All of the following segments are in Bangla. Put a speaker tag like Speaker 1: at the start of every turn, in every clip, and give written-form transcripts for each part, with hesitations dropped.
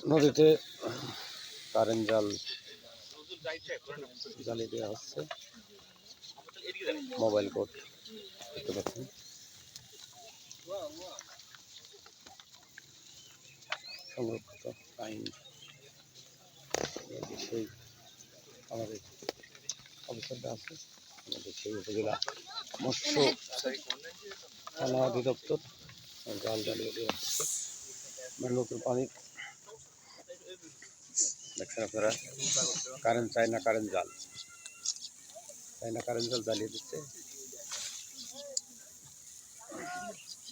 Speaker 1: নদীতে কারেন্ট জাল জ্বালিয়ে দেওয়া হচ্ছে। মোবাইল কোর্ট দেখতে পাচ্ছেন। সংরক্ষিত আইন সেই আমাদের অবস্থানটা আছে। আমাদের সেই উপজেলা মৎস্য থানা অধিদপ্তর জাল জ্বালিয়ে দেওয়া হচ্ছে। নতুন পানি দেখছেন আপনারা। কারেন্ট চায় না, কারেন্ট জাল জ্বালিয়ে দিচ্ছে।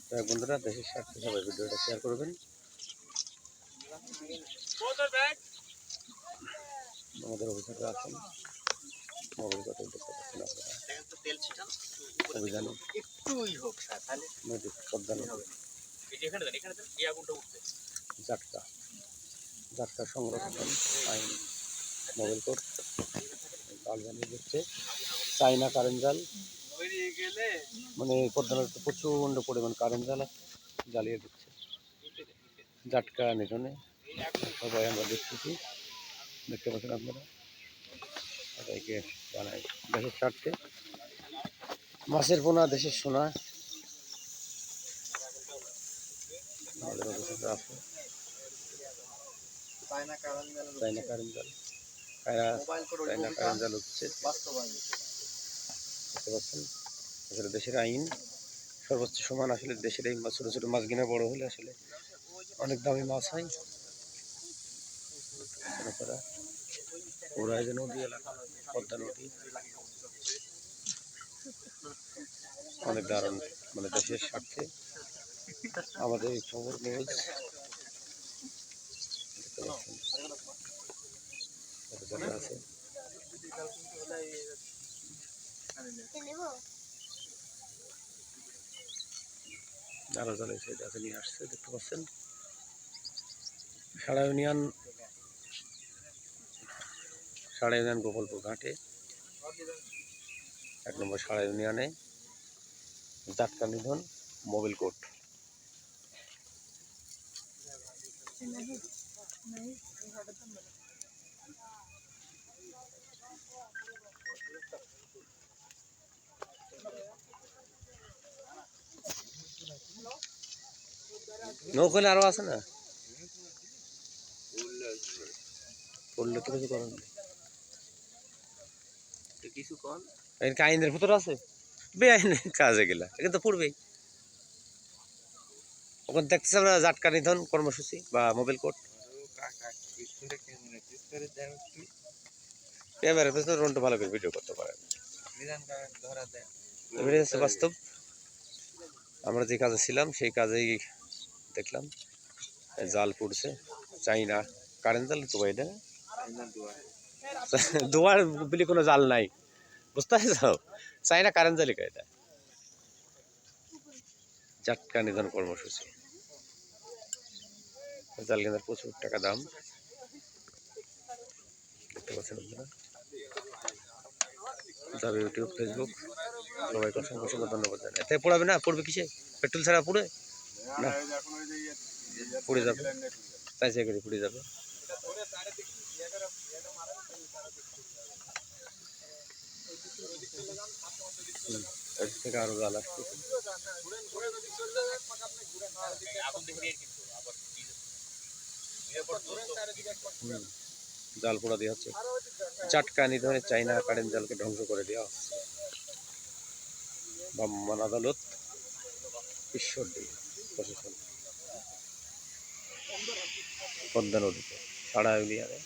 Speaker 1: তাই বন্ধুরা, দেশের স্বার্থে সবাই ভিডিওটা শেয়ার করবেন। আমাদের অফিসাররা আছেন, মোবাইল কথা দেখতে পাচ্ছেন আপনারা। অভিযানে নদী পদ্মা নদী জাটকা সংরক্ষণ আইন মোবাইল কোর্ট জাল জ্বালিয়ে দিচ্ছে। চাইনা কারেন্ট জাল, মানে পদ্মা নদীতে প্রচণ্ড পরিমাণ কারেন্ট জাল আছে, জ্বালিয়ে দিচ্ছে জাটকা নিধনে। সবাই আমরা দেখতেছি, দেখতে পাচ্ছেন আপনারা। সবাইকে জানাই দেশের স্বার্থে, মাছের পোনা দেশের সোনা। আমাদের অফিসাররা আছে। চাইনা কারেন্ট জাল, চাইনা কারেন্ট জাল হচ্ছে, দেখতে পাচ্ছেন। আসলে দেশের আইন সর্বোচ্চ সমান। আসলে দেশের এই মাছ, ছোটো ছোটো মাছ কিনা বড় হলে আসলে অনেক দামি মাছ হয়। ওরা যে নদী এলাকা, পদ্মা নদী অনেক দারুণ, মানে দেশের স্বার্থে আমাদের এই খবর নিউজ দেখতে পাচ্ছেন আছে। আরো জলে সেটা নিয়ে আসছে, দেখতে পাচ্ছেন। সারা ইউনিয়ন গোপালপুর ঘাটে 1 নম্বর সারা ইউনিয়নে জাটকা নিধন মোবাইল কোর্ট। নৌকলে আরো আছে না, করলে তো কিছু করেন কিছু কন আইনের ভিতরে আছে। বেআইন কাজে গেলা এখানে তো পড়বেই। ওখানে দেখতেছি আমরা জাটকা নিধন কর্মসূচি বা মোবাইল কোর্ট। ক্যামেরার পেছনে রন্টু ভালো করে ভিডিও করতে পারেন। বাস্তব, আমরা যে কাজে ছিলাম সেই কাজেই দেখলাম জাল পড়ছে। চাইনা কারেন্ট জাল তো ভাই, এটা দোয়ার বলে কোনো জাল নাই, বুঝতে পারছো? চাইনা কারেন্ট জালি এটা জাটকা নিধন কর্মসূচি। জাল কেনার প্রচুর টাকা দাম, দেখতে পাচ্ছেন আপনারা। যাবে ইউটিউব, ফেসবুক, সবাইকে অসংখ্য ধন্যবাদ জানাই। এতে পড়াবে না, পড়বে কিসে? পেট্রোল ছাড়া পুড়ে না, পুড়ে যাবে, তাই সে করে পুড়ে যাবে। এর থেকে আরো জাল আসতেছে। জাল পোড়া দেওয়া হচ্ছে, জাটকা নিধনে চাইনা কারেন্ট জালকে ধ্বংস করে দেওয়া হচ্ছে। ভ্রাম্যমাণ আদালত, ঈশ্বরদী প্রশাসন, পদ্মা নদীতে সারা ইউনিয়নে